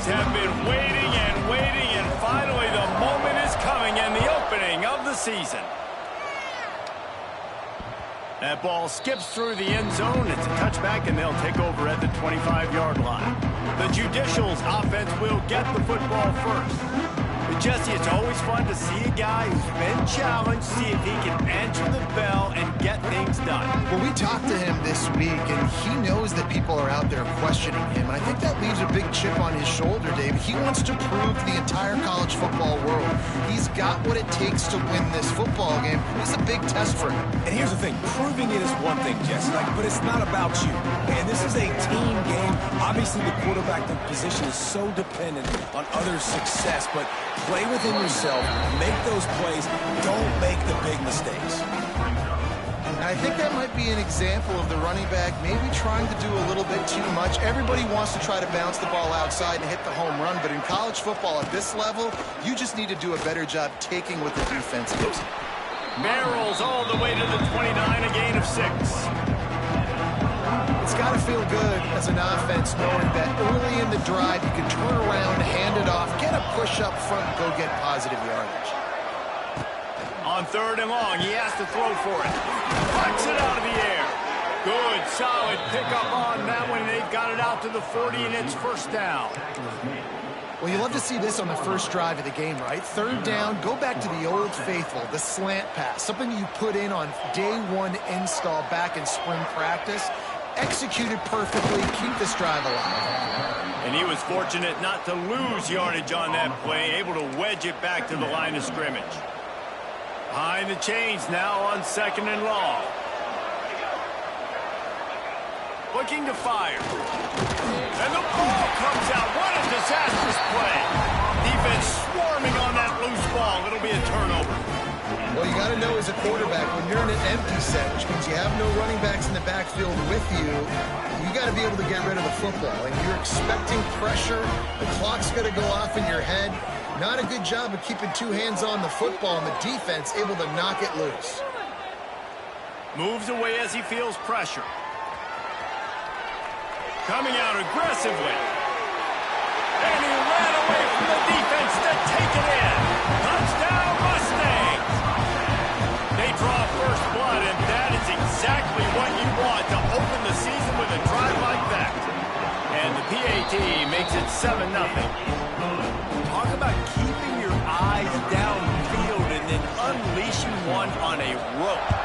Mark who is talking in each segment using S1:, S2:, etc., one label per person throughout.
S1: fans have been waiting and waiting, and finally the moment is coming and the opening of the season. That ball skips through the end zone. It's a touchback, and they'll take over at the 25-yard line. The Judicials offense will get the football first. But Jesse, it's always fun to see a guy who's been challenged, see if he can answer the bell and get things done.
S2: Well, we talked to him this week, and he knows that people are out there questioning him, and I think that leaves a big chip on his shoulder, Dave. He wants to prove to the entire college football world he's got what it takes to win this football game. It's a big test for him.
S3: And here's the thing, proving it is one thing, Jesse, but it's not about you. And this is a team game. Obviously, the quarterback position is so dependent on others' success, but play within yourself, make those plays, don't make the big mistakes.
S2: I think that might be an example of the running back maybe trying to do a little bit too much. Everybody wants to try to bounce the ball outside and hit the home run, but in college football at this level, you just need to do a better job taking what the defense gives you.
S1: Barrels all the way to the 29, a gain of 6.
S2: It's got to feel good as an offense knowing that early in the drive you can turn around, hand it off, get a push up front, and go get positive yardage.
S1: On 3rd and long, he has to throw for it. Flex it out of the air. Good, solid pickup on that one. They've got it out to the 40, and it's first down.
S2: Well, you love to see this on the first drive of the game, right? 3rd down, go back to the old faithful, the slant pass, something you put in on day 1 install back in spring practice. Executed perfectly, keep this drive alive.
S1: And he was fortunate not to lose yardage on that play, able to wedge it back to the line of scrimmage. Behind the chains now on 2nd and long. Looking to fire. And the ball comes out. What a disastrous play. Defense swarming on that loose ball. It'll be a turnover.
S2: Well, you got to know as a quarterback, when you're in an empty set, which means you have no running backs in the backfield with you, you got to be able to get rid of the football. And you're expecting pressure. The clock's going to go off in your head. Not a good job of keeping 2 hands on the football, and the defense able to knock it loose.
S1: Moves away as he feels pressure. Coming out aggressively. And he ran away from the defense to take it in. Touchdown, Mustangs! They draw first blood, and that is exactly what you want to open the season with a drive like that. And the PAT makes it 7-0. Talk about keeping your eyes downfield and then unleashing one on a rope.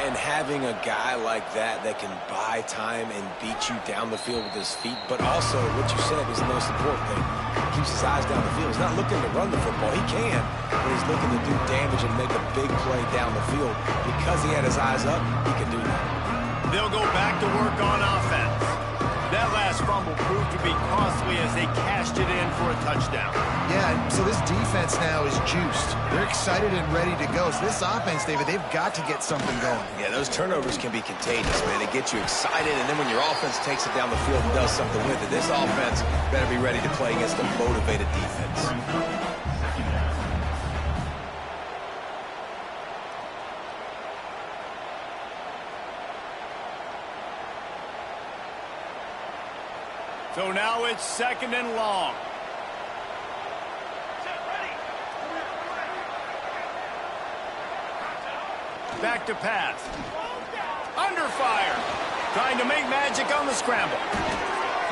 S3: And having a guy like that can buy time and beat you down the field with his feet, but also what you said is the most important thing. He keeps his eyes down the field. He's not looking to run the football. He can, but he's looking to do damage and make a big play down the field. Because he had his eyes up, he can do that.
S1: They'll go back to work on offense. That last fumble proved to be costly as they cashed it in for a touchdown.
S2: Yeah, so this defense now is juiced. They're excited and ready to go. So this offense, David, they've got to get something going.
S3: Yeah, those turnovers can be contagious, man. They get you excited, and then when your offense takes it down the field and does something with it, this offense better be ready to play against a motivated defense.
S1: So now it's 2nd and long. Back to pass. Under fire. Trying to make magic on the scramble.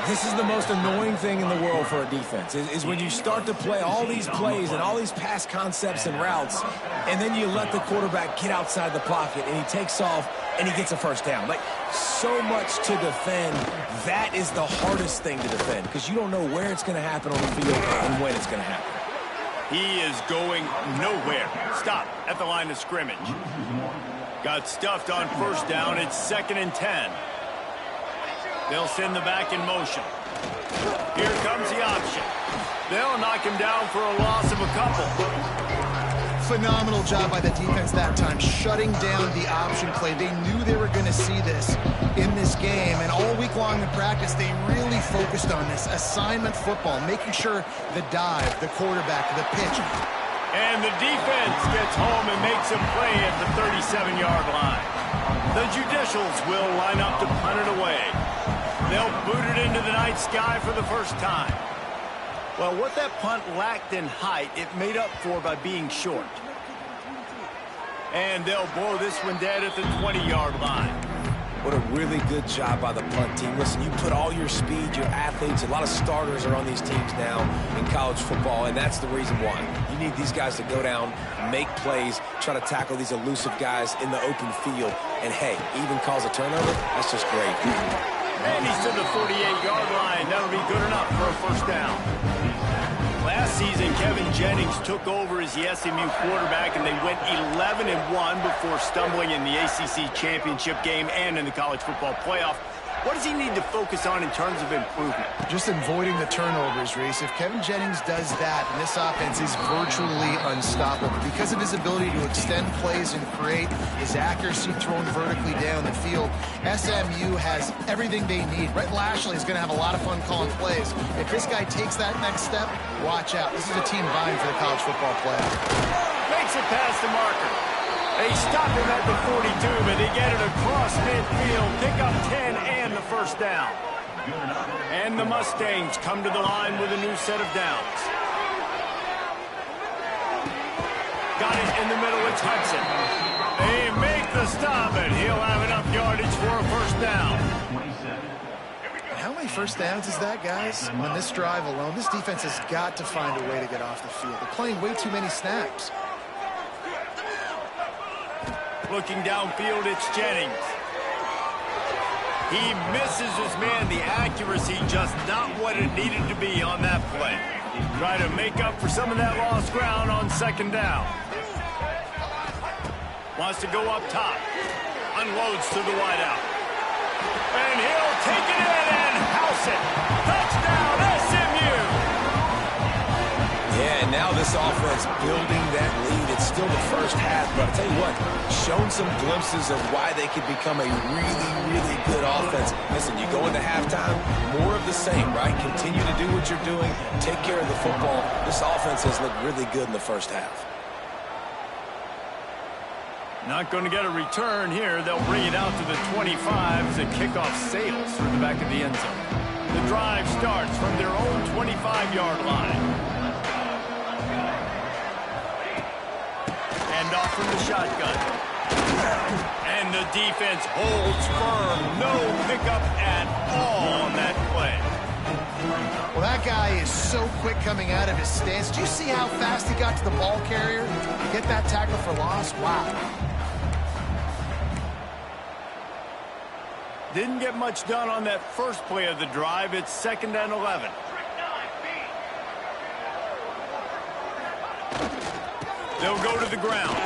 S3: This is the most annoying thing in the world for a defense, is when you start to play all these plays and all these pass concepts and routes, and then you let the quarterback get outside the pocket, and he takes off, and he gets a first down. Like, so much to defend. That is the hardest thing to defend, because you don't know where it's going to happen on the field and when it's going to happen.
S1: He is going nowhere. Stop at the line of scrimmage. Got stuffed on first down. It's 2nd and 10. They'll send the back in motion. Here comes the option. They'll knock him down for a loss of a couple.
S2: Phenomenal job by the defense that time, shutting down the option play. They knew they were going to see this in this game, and all week long in practice, they really focused on this assignment football, making sure the dive, the quarterback, the pitch.
S1: And the defense gets home and makes a play at the 37-yard line. The Judicials will line up to punt it away. They'll boot it into the night sky for the first time. Well, what that punt lacked in height, it made up for by being short. And they'll blow this one dead at the 20-yard line.
S3: What a really good job by the punt team. Listen, you put all your speed, your athletes, a lot of starters are on these teams now in college football, and that's the reason why. You need these guys to go down, make plays, try to tackle these elusive guys in the open field, and hey, even cause a turnover, that's just great.
S1: And he's to the 48-yard line. That'll be good enough for a first down. Last season, Kevin Jennings took over as the SMU quarterback, and they went 11-1 before stumbling in the ACC championship game and in the college football playoff. What does he need to focus on in terms of improvement?
S2: Just avoiding the turnovers, Reese. If Kevin Jennings does that, and this offense is virtually unstoppable because of his ability to extend plays and create his accuracy throwing vertically down the field. SMU has everything they need. Brett Lashley is going to have a lot of fun calling plays. If this guy takes that next step, watch out. This is a team vying for the college football playoff.
S1: Makes it past the marker. They stop him at the 42, but they get it across midfield. Pick up 10 and the first down. And the Mustangs come to the line with a new set of downs. Got it in the middle. It's Hudson. They make the stop, and he'll have enough yardage for a first down.
S2: How many first downs is that, guys? On this drive alone, this defense has got to find a way to get off the field. They're playing way too many snaps.
S1: Looking downfield, it's Jennings. He misses his man. The accuracy just not what it needed to be on that play. Try to make up for some of that lost ground on second down. Wants to go up top. Unloads to the wideout. And he'll take it in and house it. Touchdown, SMU!
S3: Yeah, and now this offense building that lead. It's still the first half, but I'll tell you what, shown some glimpses of why they could become a really, really good offense. Listen, you go into halftime, more of the same, right? Continue to do what you're doing, take care of the football. This offense has looked really good in the first half.
S1: Not going to get a return here. They'll bring it out to the 25 as the kickoff sails through the back of the end zone. The drive starts from their own 25-yard line. Hand off from the shotgun. And the defense holds firm. No pickup at all on that play.
S2: Well, that guy is so quick coming out of his stance. Do you see how fast he got to the ball carrier? Get that tackle for loss? Wow.
S1: Didn't get much done on that first play of the drive. It's 2nd and 11. They'll go to the ground.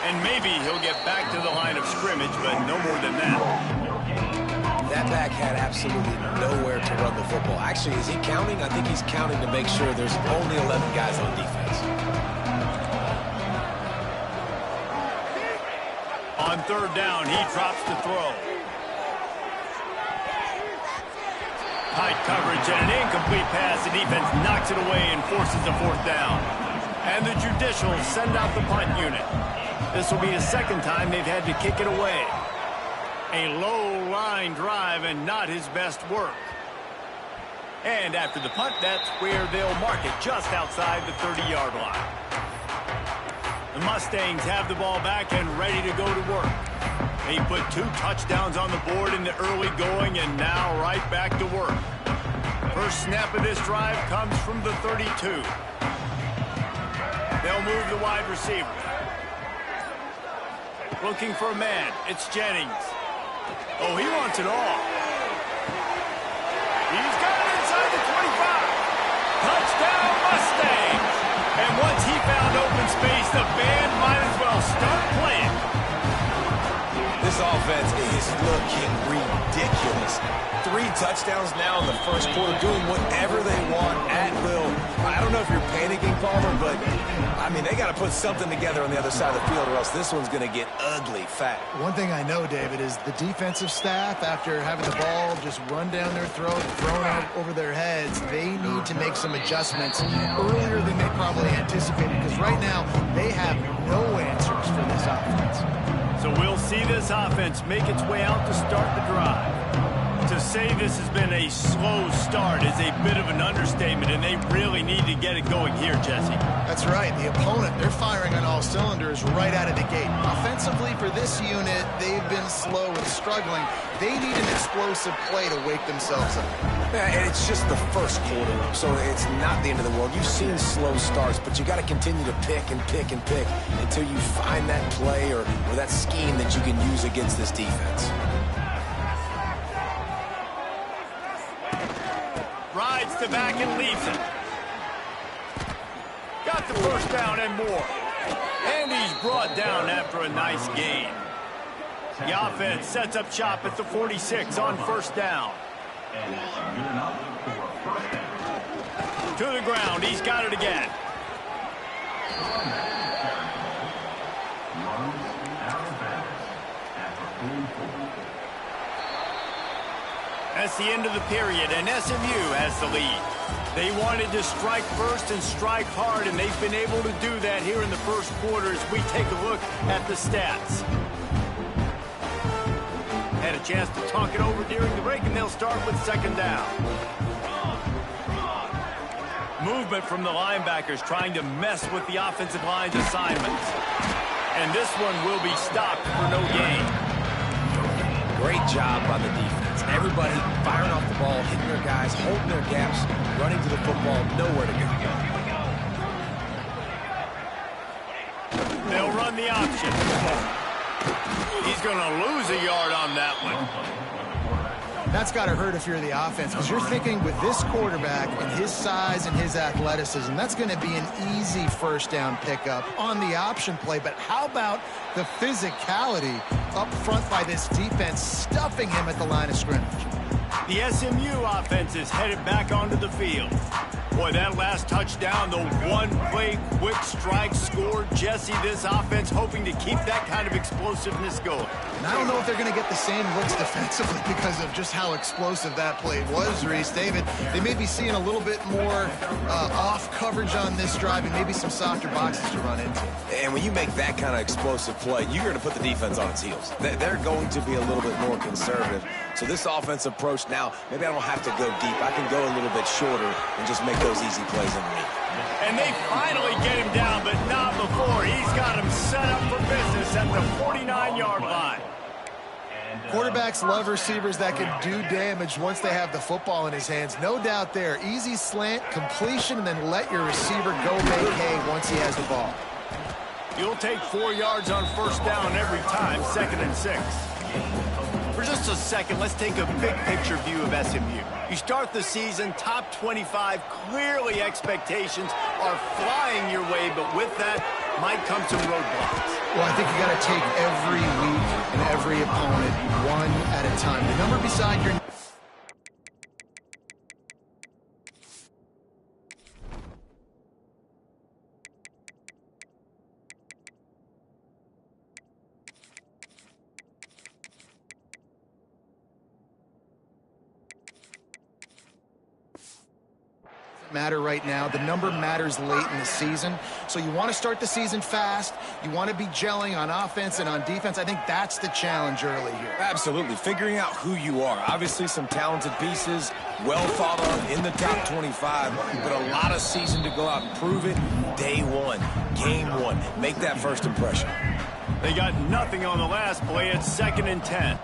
S1: And maybe he'll get back to the line of scrimmage, but no more than that.
S3: That back had absolutely nowhere to run the football. Actually, is he counting? I think he's counting to make sure there's only 11 guys on defense.
S1: On 3rd down, he drops the throw. Tight coverage and an incomplete pass. The defense knocks it away and forces a 4th down. And the Judicials send out the punt unit. This will be the 2nd time they've had to kick it away. A low-line drive and not his best work. And after the punt, that's where they'll mark it, just outside the 30-yard line. The Mustangs have the ball back and ready to go to work. They put 2 touchdowns on the board in the early going and now right back to work. First snap of this drive comes from the 32. They'll move the wide receiver. Looking for a man. It's Jennings. Oh, he wants it all. He's got it inside the 25. Touchdown, Mustangs. And once he found open space, the band might as well start playing.
S3: This offense is looking ridiculous. 3 touchdowns now in the first quarter, doing whatever they want at will. I don't know if you're panicking, Palmer, but, I mean, they got to put something together on the other side of the field or else this one's going to get ugly fat.
S2: One thing I know, David, is the defensive staff, after having the ball just run down their throat, thrown out over their heads, they need to make some adjustments earlier than they probably anticipated, because right now they have no answers for this offense.
S1: So we'll see this offense make its way out to start the drive. To say this has been a slow start is a bit of an understatement, and they really need to get it going here, Jesse.
S2: That's right. The opponent, they're firing on all cylinders right out of the gate. Offensively, for this unit, they've been slow and struggling. They need an explosive play to wake themselves up.
S3: Yeah, and it's just the first quarter, so it's not the end of the world. You've seen slow starts, but you got to continue to pick and pick and pick until you find that play or that scheme that you can use against this defense.
S1: Rides to back and leaves it. Got the first down and more. And he's brought down after a nice gain. The offense sets up shop at the 46 on first down. To the ground. He's got it again. That's the end of the period, and SMU has the lead. They wanted to strike first and strike hard, and they've been able to do that here in the first quarter as we take a look at the stats. Had a chance to talk it over during the break, and they'll start with second down. Movement from the linebackers trying to mess with the offensive line's assignments. And this one will be stopped for no gain.
S3: Great job by the defense. Everybody firing off the ball, hitting their guys, holding their gaps, running to the football, nowhere to
S1: go. They'll run the option. He's going to lose a yard on that one.
S2: That's got to hurt if you're the offense, because you're thinking with this quarterback and his size and his athleticism, that's going to be an easy first down pickup on the option play. But how about the physicality up front by this defense, stuffing him at the line of scrimmage?
S1: The SMU offense is headed back onto the field. Boy, that last touchdown, the one-play quick strike score. Jesse, this offense hoping to keep that kind of explosiveness going.
S2: And I don't know if they're going to get the same looks defensively because of just how explosive that play was, Reese. David, they may be seeing a little bit more off coverage on this drive and maybe some softer boxes to run into.
S3: And when you make that kind of explosive play, you're going to put the defense on its heels. They're going to be a little bit more conservative. So this offensive approach now, maybe I don't have to go deep. I can go a little bit shorter and just make those easy plays underneath.
S1: And they finally get him down, but not before. He's got him set up for business at the 49-yard line.
S2: Quarterbacks love receivers that can do damage once they have the football in his hands. No doubt there. Easy slant, completion, and then let your receiver go make hay once he has the ball.
S1: You'll take 4 yards on first down every time, 2nd and 6. For just a second, let's take a big-picture view of SMU. You start the season, top 25, clearly expectations are flying your way, but with that might come some roadblocks.
S2: Well, I think you got to take every week and every opponent one at a time. The number beside your... matter right now. The number matters late in the season. So you want to start the season fast. You want to be gelling on offense and on defense. I think that's the challenge early here.
S3: Absolutely. Figuring out who you are. Obviously some talented pieces, well thought of in the top 25, but a lot of season to go out and prove it. Day one, game one. Make that first impression.
S1: They got nothing on the last play. It's 2nd and 10.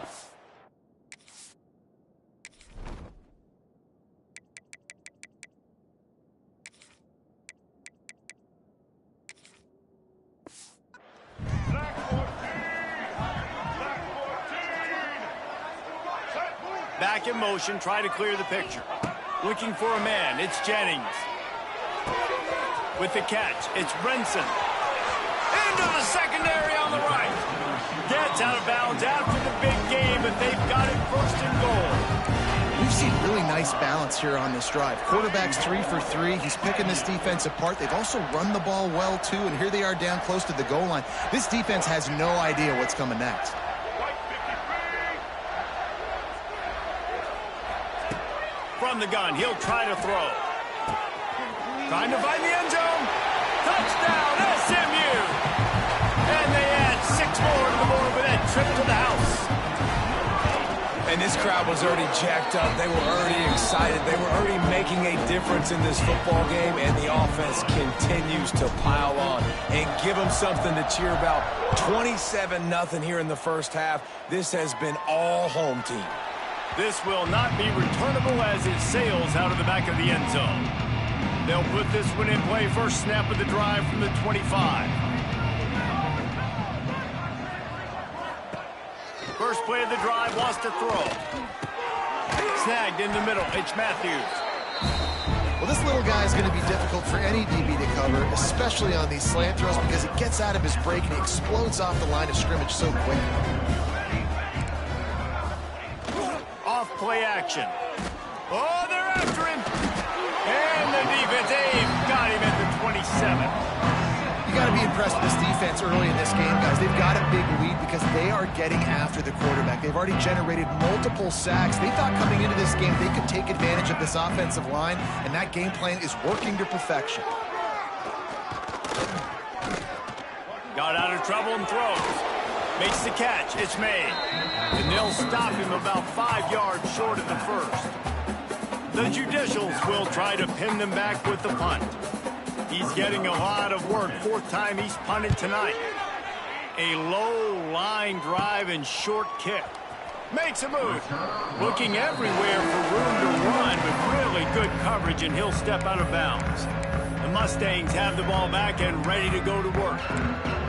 S1: Back in motion, try to clear the picture. Looking for a man, it's Jennings. With the catch, it's Renson. Into the secondary on the right. Gets out of bounds after the big game, but they've got it 1st and goal.
S2: We've seen really nice balance here on this drive. Quarterback's 3 for 3. He's picking this defense apart. They've also run the ball well, too, and here they are down close to the goal line. This defense has no idea what's coming next.
S1: From the gun, he'll try to throw. Trying to find the end zone. Touchdown, SMU! And they add 6 more to the board with that trip to the house.
S3: And this This crowd was already jacked up. They were already excited. They were already making a difference in this football game, and the offense continues to pile on and give them something to cheer about. 27-0 here in the first half. This has been all home team.
S1: This will not be returnable as it sails out of the back of the end zone. They'll put this one in play. First snap of the drive from the 25. First play of the drive, wants to throw. Snagged in the middle. It's Matthews.
S2: Well, this little guy is going to be difficult for any DB to cover, especially on these slant throws, because he gets out of his break and he explodes off the line of scrimmage so quick.
S1: Off play action. Oh, they're after him. And the defense, they've got him at the 27.
S2: You got to be impressed with this defense early in this game, guys. They've got a big lead because they are getting after the quarterback. They've already generated multiple sacks. They thought coming into this game they could take advantage of this offensive line, and that game plan is working to perfection.
S1: Got out of trouble and throws. Makes the catch. It's made. And they'll stop him about 5 yards short of the first. The Judicials will try to pin them back with the punt. He's getting a lot of work. Fourth time he's punted tonight. A low line drive and short kick. Makes a move. Looking everywhere for room to run, but really good coverage, and he'll step out of bounds. The Mustangs have the ball back and ready to go to work.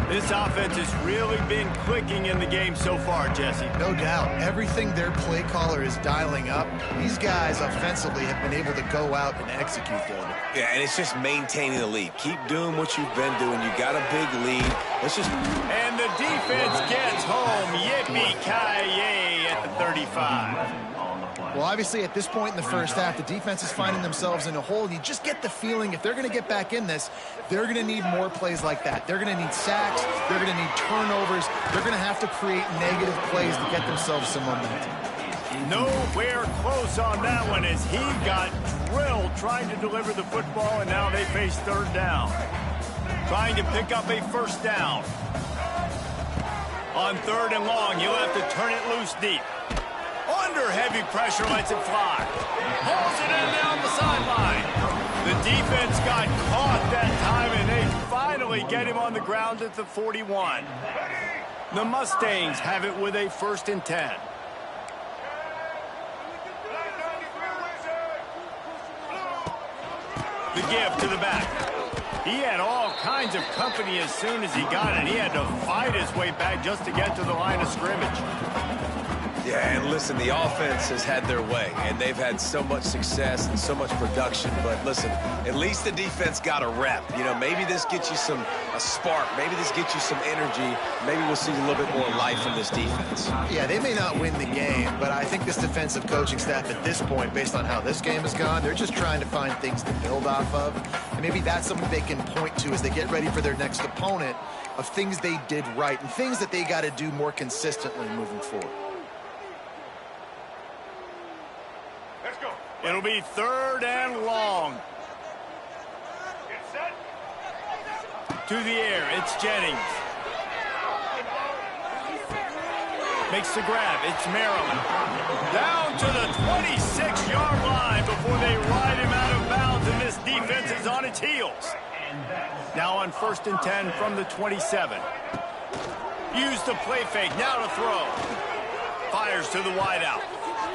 S1: This offense has really been clicking in the game so far, Jesse.
S2: No doubt. Everything their play caller is dialing up, these guys offensively have been able to go out and execute, David.
S3: Yeah, and it's just maintaining the lead. Keep doing what you've been doing. You got a big lead. Let's just...
S1: And the defense gets home. Yippee-ki-yay at the 35.
S2: Well, obviously, at this point in the first half, the defense is finding themselves in a hole. You just get the feeling if they're going to get back in this, they're going to need more plays like that. They're going to need sacks. They're going to need turnovers. They're going to have to create negative plays to get themselves some momentum.
S1: Nowhere close on that one as he got drilled trying to deliver the football, and now they face third down. Trying to pick up a first down. On third and long, you'll have to turn it loose deep. Under heavy pressure, lets it fly. Pulls it in down the sideline. The defense got caught that time, and they finally get him on the ground at the 41. The Mustangs have it with a 1st and 10. The give to the back. He had all kinds of company as soon as he got it. He had to fight his way back just to get to the line of scrimmage.
S3: Yeah, and listen, the offense has had their way, and they've had so much success and so much production. But listen, at least the defense got a rep. You know, maybe this gets you a spark. Maybe this gets you some energy. Maybe we'll see a little bit more life from this defense.
S2: Yeah, they may not win the game, but I think this defensive coaching staff at this point, based on how this game has gone, they're just trying to find things to build off of. And maybe that's something they can point to as they get ready for their next opponent of things they did right and things that they got to do more consistently moving forward.
S1: It'll be third and long. To the air, it's Jennings. Makes the grab, it's Maryland. Down to the 26-yard line before they ride him out of bounds, and this defense is on its heels. Now on 1st and 10 from the 27. Use the play fake, now to throw. Fires to the wideout.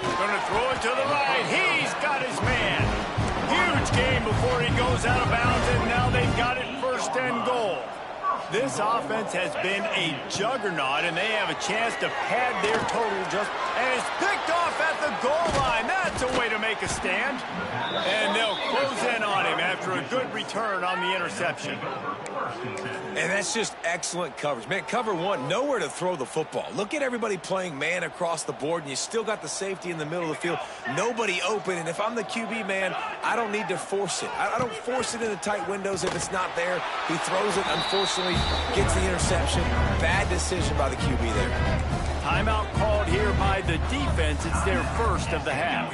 S1: Going to throw it to the right. He's got his man. Huge game before he goes out of bounds, and now they've got it 1st and goal. This offense has been a juggernaut, and they have a chance to pad their total and it's picked off at the goal line. That's a way to make a stand. And they'll close in on him after a good return on the interception.
S3: And that's just excellent coverage. Man, cover one, nowhere to throw the football. Look at everybody playing man across the board, and you still got the safety in the middle of the field. Nobody open, and if I'm the QB, man, I don't need to force it. I don't force it into tight windows if it's not there. He throws it, unfortunately, gets the interception. Bad decision by the QB there.
S1: Timeout called here by the defense. It's their first of the half.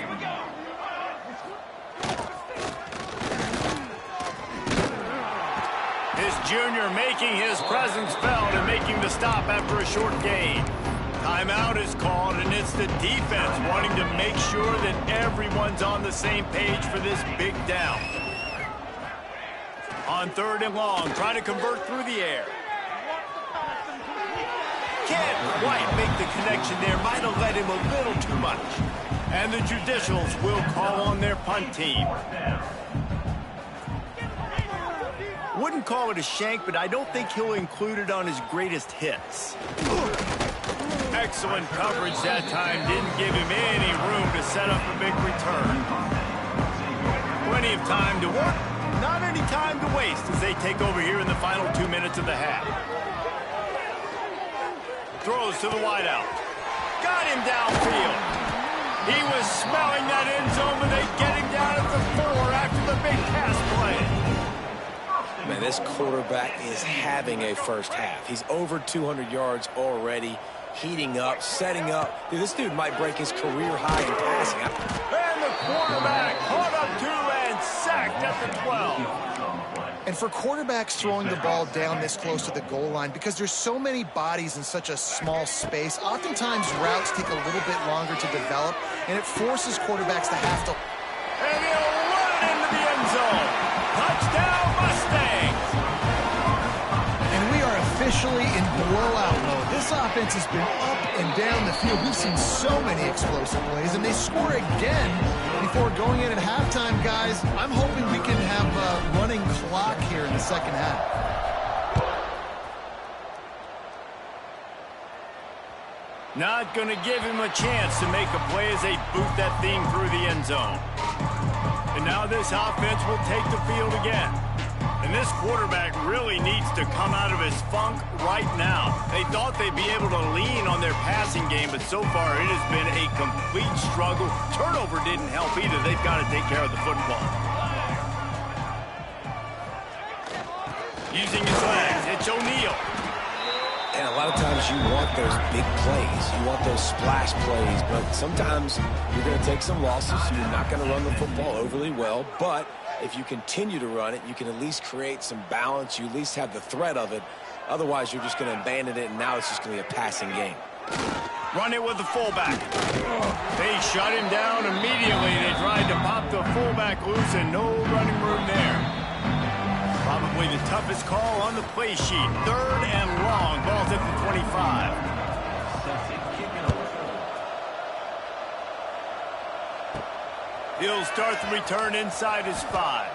S1: This junior making his presence felt and making the stop after a short gain. Timeout is called, and it's the defense wanting to make sure that everyone's on the same page for this big down. On 3rd and long, trying to convert through the air. Can't quite make the connection there. Might have led him a little too much. And the judicials will call on their punt team. Wouldn't call it a shank, but I don't think he'll include it on his greatest hits. Excellent coverage that time. Didn't give him any room to set up a big return. Plenty of time to work. Not any time to waste as they take over here in the final 2 minutes of the half. Throws to the wideout. Got him downfield. He was smelling that end zone, but they get him down at the 4 after the big pass play.
S3: Man, this quarterback is having a first half. He's over 200 yards already, heating up, setting up. Dude, this dude might break his career high in passing.
S1: And the quarterback caught up to and sacked at the 12.
S2: And for quarterbacks throwing the ball down this close to the goal line, because there's so many bodies in such a small space, oftentimes routes take a little bit longer to develop, and it forces quarterbacks to have to...
S1: And he'll run it into the end zone. Touchdown, Mustangs!
S2: And we are officially in blowout mode. This offense has been up and down the field. We've seen so many explosive plays, and they score again before going in at halftime, guys. I'm hoping we can have a running clock here in the second half.
S1: Not going to give him a chance to make a play as they boot that thing through the end zone. And now this offense will take the field again. And this quarterback really needs to come out of his funk right now. They thought they'd be able to lean on their passing game, but so far it has been a complete struggle. Turnover didn't help either. They've got to take care of the football. Using his legs, it's O'Neal.
S3: And a lot of times you want those big plays. You want those splash plays, but sometimes you're going to take some losses. You're not going to run the football overly well, but if you continue to run it, you can at least create some balance. You at least have the threat of it. Otherwise, you're just going to abandon it, and now it's just going to be a passing game.
S1: Run it with the fullback. They shut him down immediately. They tried to pop the fullback loose, and no running room there. Probably the toughest call on the play sheet. 3rd and long. Ball's at the 25. He'll start the return inside his 5.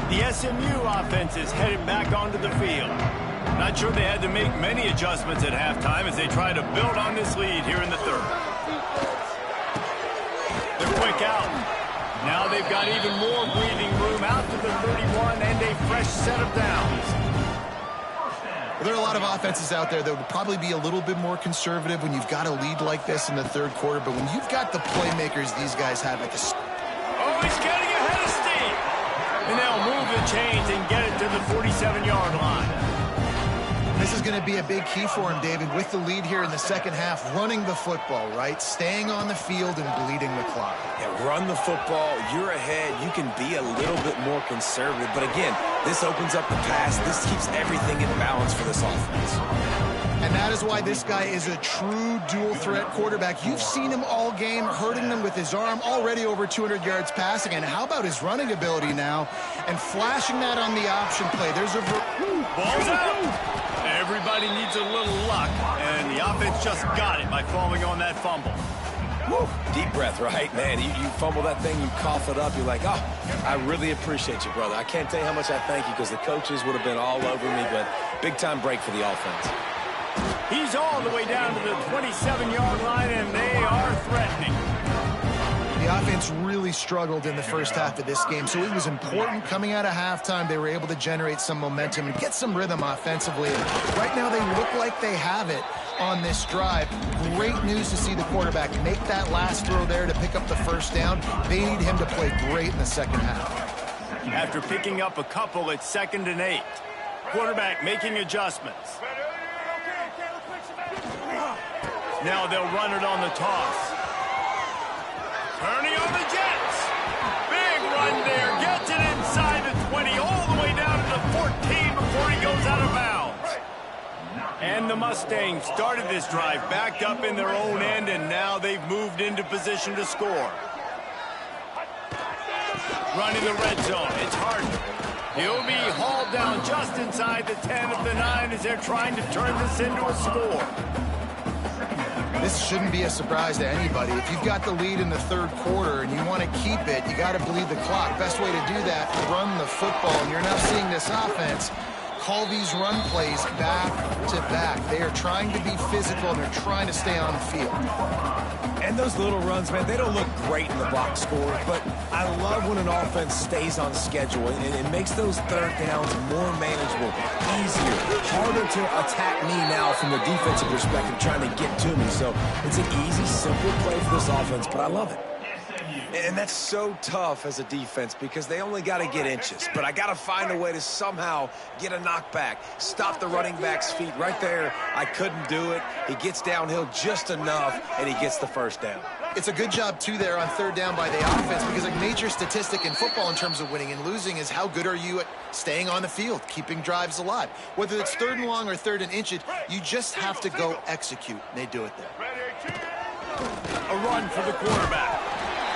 S1: The SMU offense is headed back onto the field. Not sure they had to make many adjustments at halftime as they try to build on this lead here in the 3rd. They're quick out. Now they've got even more breathing room out to the 31 and a fresh set of downs.
S2: Well, there are a lot of offenses out there that would probably be a little bit more conservative when you've got a lead like this in the 3rd quarter, but when you've got the playmakers these guys have at the...
S1: Oh, he's getting ahead of steam. And they'll move the chains and get it to the 47-yard line.
S2: This is going to be a big key for him, David, with the lead here in the second half, running the football, right? Staying on the field and bleeding the clock.
S3: Yeah, run the football. You're ahead. You can be a little bit more conservative. But again, this opens up the pass. This keeps everything in balance for this offense.
S2: And that is why this guy is a true dual-threat quarterback. You've seen him all game, hurting them with his arm, already over 200 yards passing. And how about his running ability now? And flashing that on the option play. There's a...
S1: Ball's out. Everybody needs a little luck, and the offense just got it by falling on that fumble.
S3: Woo. Deep breath, right? Man, you fumble that thing, you cough it up, you're like, oh, I really appreciate you, brother. I can't tell you how much I thank you because the coaches would have been all over me, but big-time break for the offense.
S1: He's all the way down to the 27-yard line, and they are threatening.
S2: The offense really struggled in the first half of this game, so it was important coming out of halftime. They were able to generate some momentum and get some rhythm offensively. Right now, they look like they have it on this drive. Great news to see the quarterback make that last throw there to pick up the first down. They need him to play great in the second half.
S1: After picking up a couple, it's 2nd and 8. Quarterback making adjustments. Now they'll run it on the toss. Turning on the Jets. Big run there. Gets it inside the 20, all the way down to the 14 before he And the Mustangs started this drive backed up in their own end, and now they've moved into position to score. Running the red zone. It's Harden. He'll be hauled down just inside the 10 of the 9 as they're trying to turn this into a score.
S2: This shouldn't be a surprise to anybody. If you've got the lead in the third quarter and you want to keep it, you got to bleed the clock. Best way to do that, run the football. And you're now seeing this offense call these run plays back to back. They are trying to be physical, and they're trying to stay on the field.
S3: And those little runs, man, they don't look great in the box score, but I love when an offense stays on schedule, and it makes those third downs more manageable, easier, harder to attack me now from the defensive perspective, trying to get to me. So it's an easy, simple play for this offense, but I love it. And that's so tough as a defense because they only got to get inches. But I got to find a way to somehow get a knockback, stop the running back's feet. Right there, I couldn't do it. He gets downhill just enough, and he gets the first down.
S2: It's a good job, too, there on third down by the offense because a major statistic in football in terms of winning and losing is how good are you at staying on the field, keeping drives alive. Whether it's third and long or third and inches, you just have to go execute, and they do it there.
S1: A run for the quarterback.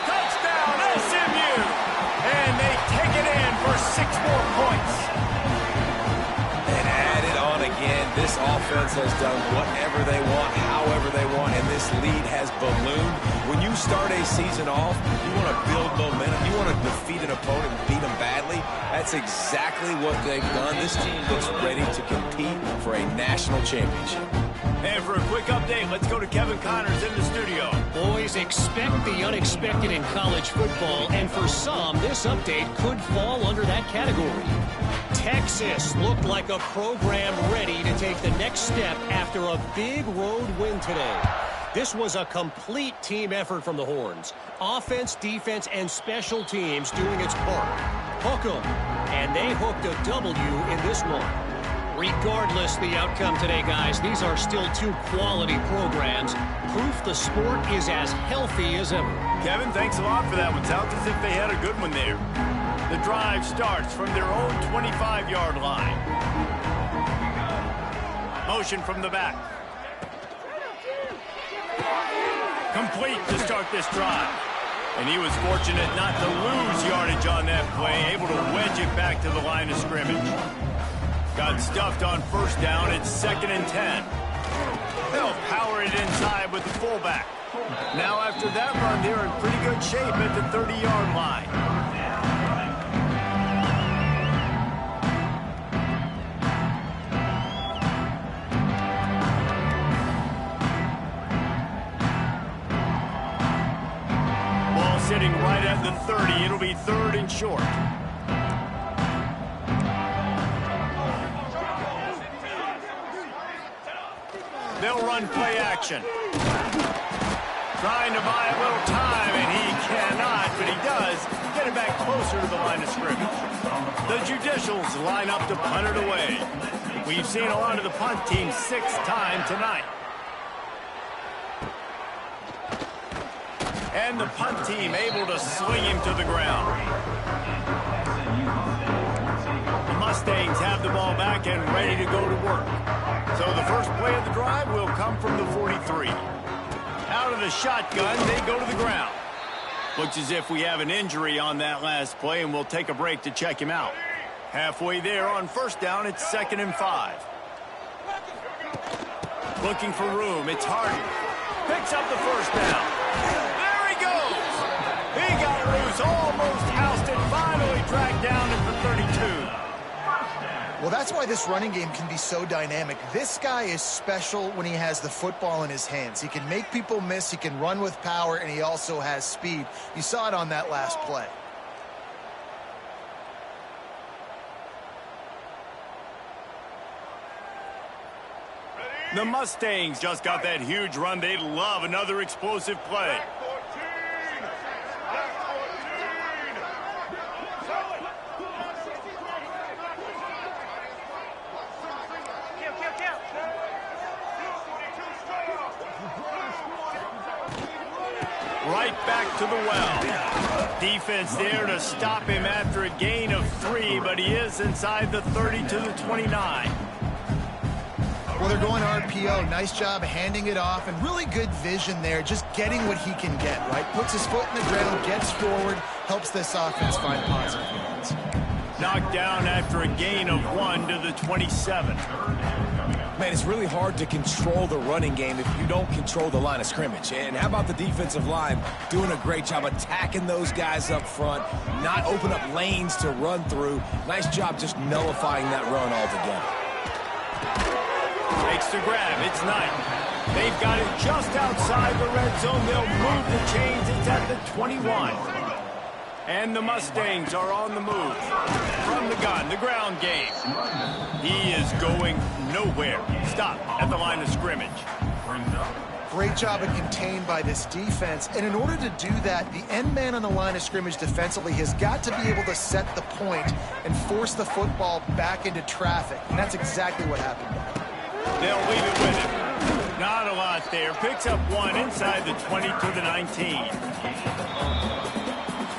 S1: Touchdown, SMU! And they take it in for 6 more points.
S3: And add it on again. This offense has done whatever they want, however they want, and this lead has ballooned. When you start a season off, you want to build momentum. You want to defeat an opponent and beat them badly. That's exactly what they've done. This team looks ready to compete for a national championship.
S1: And for a quick update, let's go to Kevin Connors in the studio.
S4: Boys, expect the unexpected in college football, and for some, this update could fall under that category. Texas looked like a program ready to take the next step after a big road win today. This was a complete team effort from the Horns. Offense, defense, and special teams doing its part. Hook 'em, and they hooked a W in this one. Regardless the outcome today, guys, these are still 2 quality programs. Proof the sport is as healthy as ever.
S1: Kevin, thanks a lot for that one. Sounds as if they had a good one there. The drive starts from their own 25-yard line. Motion from the back. Complete to start this drive. And he was fortunate not to lose yardage on that play, able to wedge it back to the line of scrimmage. Got stuffed on first down. It's 2nd and 10. They'll power it inside with the fullback. Now after that run, they're in pretty good shape at the 30-yard line. Ball sitting right at the 30. It'll be 3rd and short. They'll run play action. Trying to buy a little time, and he cannot, but he does get it back closer to the line of scrimmage. The Judicials line up to punt it away. We've seen a lot of the punt team 6 times tonight. And the punt team able to sling him to the ground. The Mustangs have the ball back and ready to go to work. So the first play of the drive will come from the 43. Out of the shotgun, they go to the ground. Looks as if we have an injury on that last play, and we'll take a break to check him out. Halfway there on first down, it's 2nd and 5. Looking for room, it's Harden. Picks up the first down. There he goes! He got loose, almost ousted, finally dragged down at the 32.
S2: Well, that's why this running game can be so dynamic. This guy is special when he has the football in his hands. He can make people miss, he can run with power, and he also has speed. You saw it on that last play.
S1: The Mustangs just got that huge run. They love another explosive play. Right back to the well. Defense there to stop him after a gain of 3, but he is inside the 30 to the 29.
S2: Well, they're going RPO. Nice job handing it off, and really good vision there, just getting what he can get, right? Puts his foot in the ground, gets forward, helps this offense find positive yards.
S1: Knocked down after a gain of 1 to the 27.
S3: Man, it's really hard to control the running game if you don't control the line of scrimmage. And how about the defensive line doing a great job attacking those guys up front, not open up lanes to run through. Nice job just nullifying that run altogether.
S1: Makes the grab. It's Knight. They've got it just outside the red zone. They'll move the chains. It's at the 21. And the Mustangs are on the move. From the gun, the ground game. He is going nowhere. Stop at the line of scrimmage.
S2: Great job of contained by this defense. And in order to do that, the end man on the line of scrimmage defensively has got to be able to set the point and force the football back into traffic. And that's exactly what happened.
S1: They'll leave it with him. Not a lot there. Picks up 1 inside the 20 to the 19.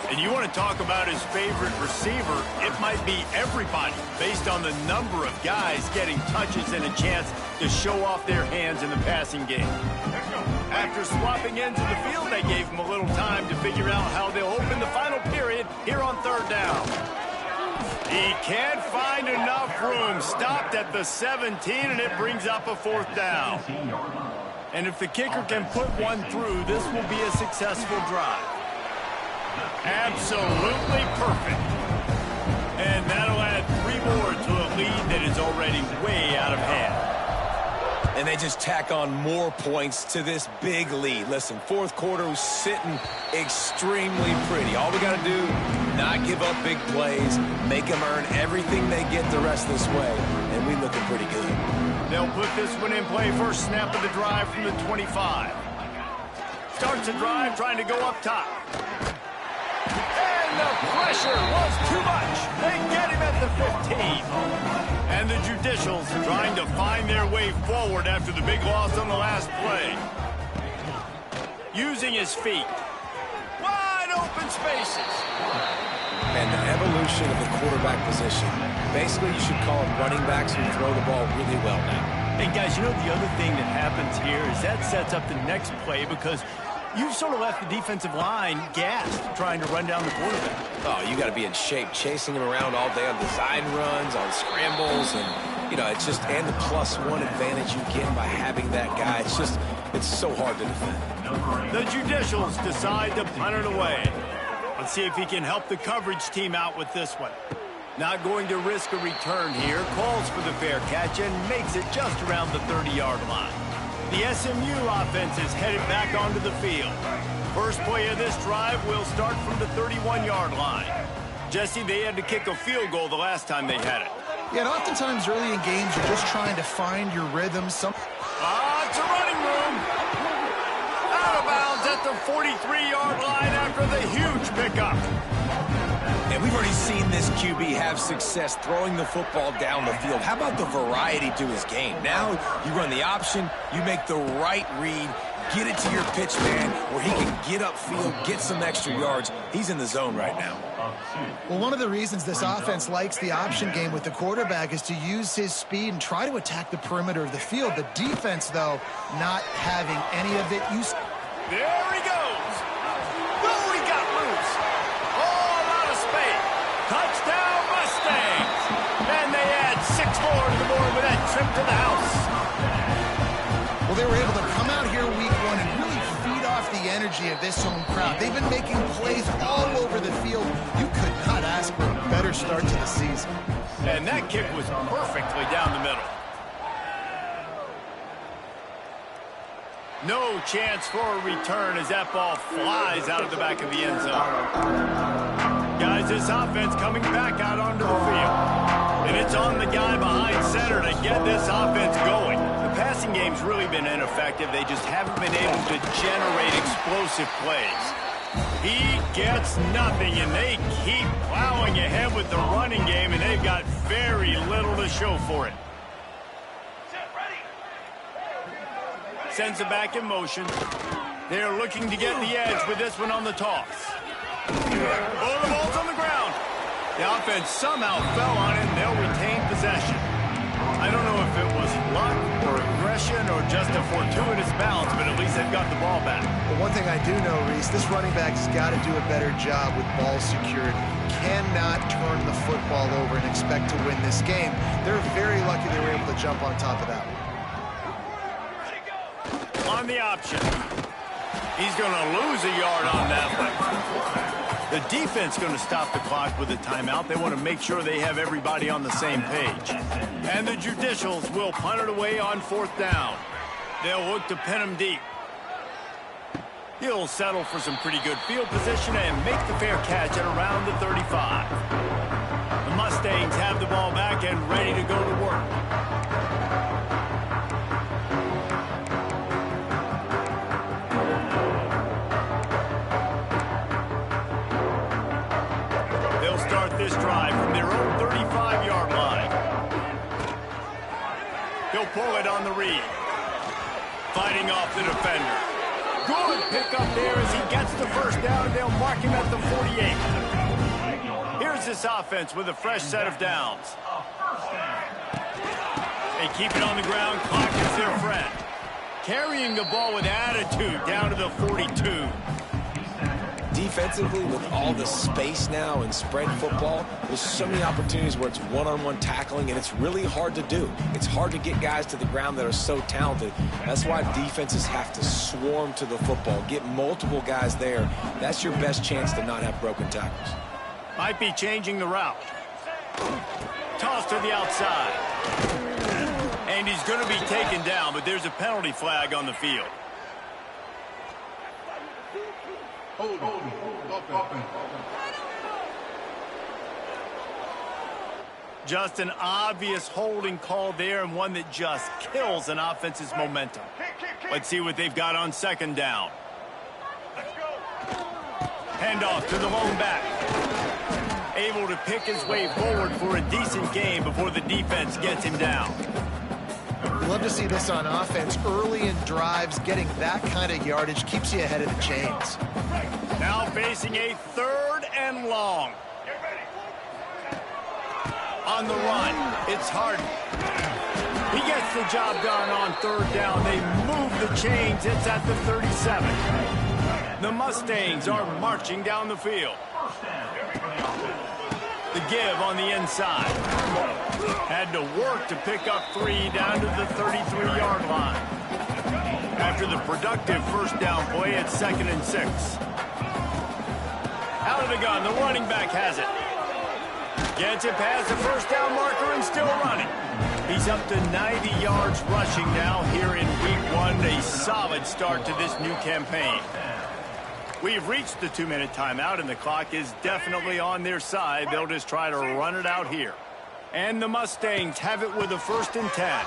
S1: And you want to talk about his favorite receiver, it might be everybody based on the number of guys getting touches and a chance to show off their hands in the passing game. After swapping ends of the field, they gave him a little time to figure out how they'll open the final period here on 3rd down. He can't find enough room. Stopped at the 17, and it brings up a 4th down. And if the kicker can put one through, this will be a successful drive. Absolutely perfect. And that'll add 3 more to a lead that is already way out of hand.
S3: And they just tack on more points to this big lead. Listen, 4th quarter was sitting extremely pretty. All we got to do, not give up big plays, make them earn everything they get the rest of this way, and we're looking pretty good.
S1: They'll put this one in play. First snap of the drive from the 25. Starts the drive trying to go up top. And the pressure was too much. They get him at the 15. And the Judicials trying to find their way forward after the big loss on the last play. Using his feet. Wide open spaces.
S3: And the evolution of the quarterback position. Basically, you should call them running backs who throw the ball really well now.
S1: And guys, you know the other thing that happens here is that sets up the next play because you've sort of left the defensive line gassed trying to run down the quarterback.
S3: Oh, you got to be in shape, chasing him around all day on design runs, on scrambles, and, you know, it's just, and the +1 advantage you get by having that guy. It's just, it's so hard to defend.
S1: The Judicials decide to punt it away. Let's see if he can help the coverage team out with this one. Not going to risk a return here. Calls for the fair catch and makes it just around the 30-yard line. The SMU offense is headed back onto the field. First play of this drive will start from the 31-yard line. Jesse, they had to kick a field goal the last time they had it.
S2: Yeah, and oftentimes early in games, you're just trying to find your rhythm. It's a
S1: running room. Out of bounds at the 43-yard line after the huge pickup.
S3: And we've already seen this QB have success throwing the football down the field. How about the variety to his game? Now you run the option, you make the right read, get it to your pitch man where he can get upfield, get some extra yards. He's in the zone right now.
S2: Well, one of the reasons this offense likes the option game with the quarterback is to use his speed and try to attack the perimeter of the field. The defense, though, not having any of it.
S1: There he goes. Oh, he got loose. All out of space. Touchdown, Mustangs. And they add 6 more to the board with that trip to the house.
S2: Well, they were able to come out here week 1 and really feed off the energy of this home crowd. They've been making plays all over the field. You could not ask for a better start to the season.
S1: And that kick was perfectly down the middle. No chance for a return as that ball flies out of the back of the end zone. Guys, this offense coming back out onto the field. And it's on the guy behind center to get this offense going. The passing game's really been ineffective. They just haven't been able to generate explosive plays. He gets nothing, and they keep plowing ahead with the running game, and they've got very little to show for it. Sends it back in motion. They're looking to get the edge with this one on the toss. Oh, the ball's on the ground. The offense somehow fell on it, and they'll retain possession. I don't know if it was luck or aggression or just a fortuitous bounce, but at least they've got the ball back.
S2: But one thing I do know, Reese, this running back has got to do a better job with ball security. Cannot turn the football over and expect to win this game. They're very lucky they were able to jump on top of that one.
S1: On the option. He's going to lose a yard on that one. The defense going to stop the clock with a timeout. They want to make sure they have everybody on the same page. And the Judicials will punt it away on 4th down. They'll look to pin him deep. He'll settle for some pretty good field position and make the fair catch at around the 35. The Mustangs have the ball back and ready to go to work. This drive from their own 35-yard line. He'll pull it on the read. Fighting off the defender. Good pickup there as he gets the first down. They'll mark him at the 48. Here's this offense with a fresh set of downs. They keep it on the ground. Clock is their friend. Carrying the ball with attitude down to the 42.
S3: Defensively, with all the space now and spread football, there's so many opportunities where it's one-on-one tackling, and it's really hard to do. It's hard to get guys to the ground that are so talented. That's why defenses have to swarm to the football, get multiple guys there. That's your best chance to not have broken tackles.
S1: Might be changing the route. Toss to the outside. And he's going to be taken down, but there's a penalty flag on the field. Just an obvious holding call there, and one that just kills an offense's momentum. Let's see what they've got on 2nd down. Handoff to the lone back. Able to pick his way forward for a decent gain before the defense gets him down.
S2: We love to see this on offense. Early in drives, getting that kind of yardage keeps you ahead of the chains.
S1: Now facing a 3rd and long. On the run, it's Harden. He gets the job done on 3rd down. They move the chains. It's at the 37. The Mustangs are marching down the field. The give on the inside. Had to work to pick up 3 down to the 33-yard line. After the productive 1st down play, it's 2nd and 6. Out of the gun, the running back has it. Gets it past the 1st down marker and still running. He's up to 90 yards rushing now here in week 1. A solid start to this new campaign. We've reached the 2-minute timeout, and the clock is definitely on their side. They'll just try to run it out here. And the Mustangs have it with a 1st and 10.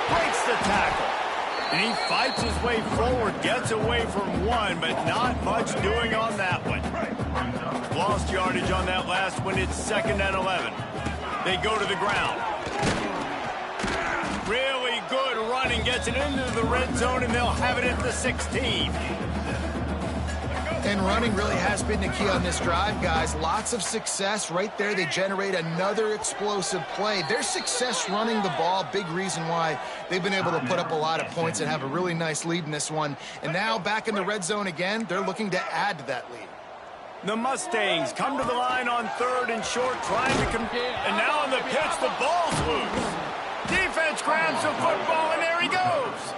S1: Breaks the tackle. And he fights his way forward, gets away from one, but not much doing on that one. Lost yardage on that last one. It's 2nd and 11. They go to the ground. Really good running, gets it into the red zone, and they'll have it at the 16.
S2: And running really has been the key on this drive, guys. Lots of success right there. They generate another explosive play. Their success running the ball, big reason why they've been able to put up a lot of points and have a really nice lead in this one. And now back in the red zone again, they're looking to add to that lead.
S1: The Mustangs come to the line on 3rd and short, trying to compete. And now on the pitch, the ball's loose. Defense grabs the football, and there he goes.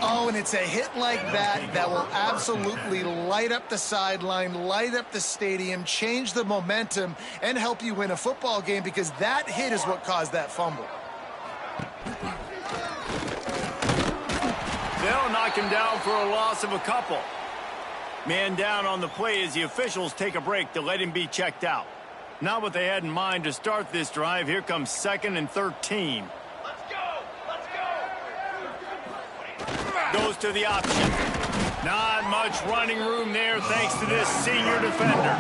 S2: Oh, and it's a hit like that that will absolutely light up the sideline, light up the stadium, change the momentum, and help you win a football game, because that hit is what caused that fumble.
S1: They'll knock him down for a loss of a couple. Man down on the play as the officials take a break to let him be checked out. Not what they had in mind to start this drive. Here comes 2nd and 13. Goes to the option. Not much running room there thanks to this senior defender.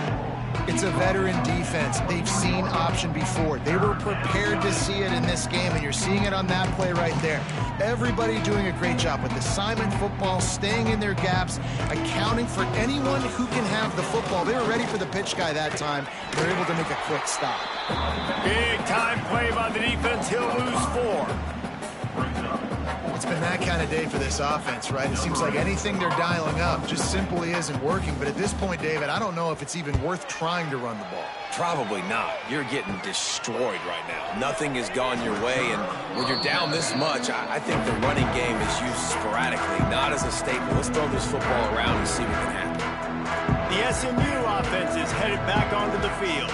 S2: It's a veteran defense. They've seen option before. They were prepared to see it in this game, and you're seeing it on that play right there. Everybody doing a great job with assignment football, staying in their gaps, accounting for anyone who can have the football. They were ready for the pitch guy that time. They're able to make a quick stop.
S1: Big time play by the defense. He'll lose 4.
S2: It's been that kind of day for this offense, right? It seems like anything they're dialing up just simply isn't working. But at this point, David, I don't know if it's even worth trying to run the ball.
S3: Probably not. You're getting destroyed right now. Nothing has gone your way, and when you're down this much, I think the running game is used sporadically, not as a staple. Let's throw this football around and see what can happen.
S1: The SMU offense is headed back onto the field.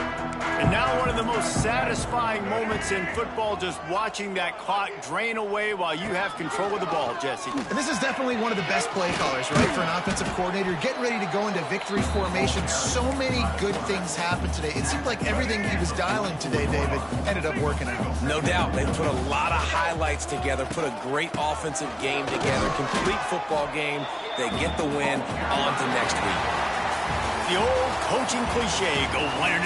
S1: And now one of the most satisfying moments in football, just watching that clock drain away while you have control of the ball, Jesse.
S2: And this is definitely one of the best play callers, right, for an offensive coordinator. Getting ready to go into victory formation. So many good things happened today. It seemed like everything he was dialing today, David, ended up working out.
S3: No doubt. They put a lot of highlights together, put a great offensive game together, complete football game. They get the win. On to next week.
S1: The old coaching cliche, go win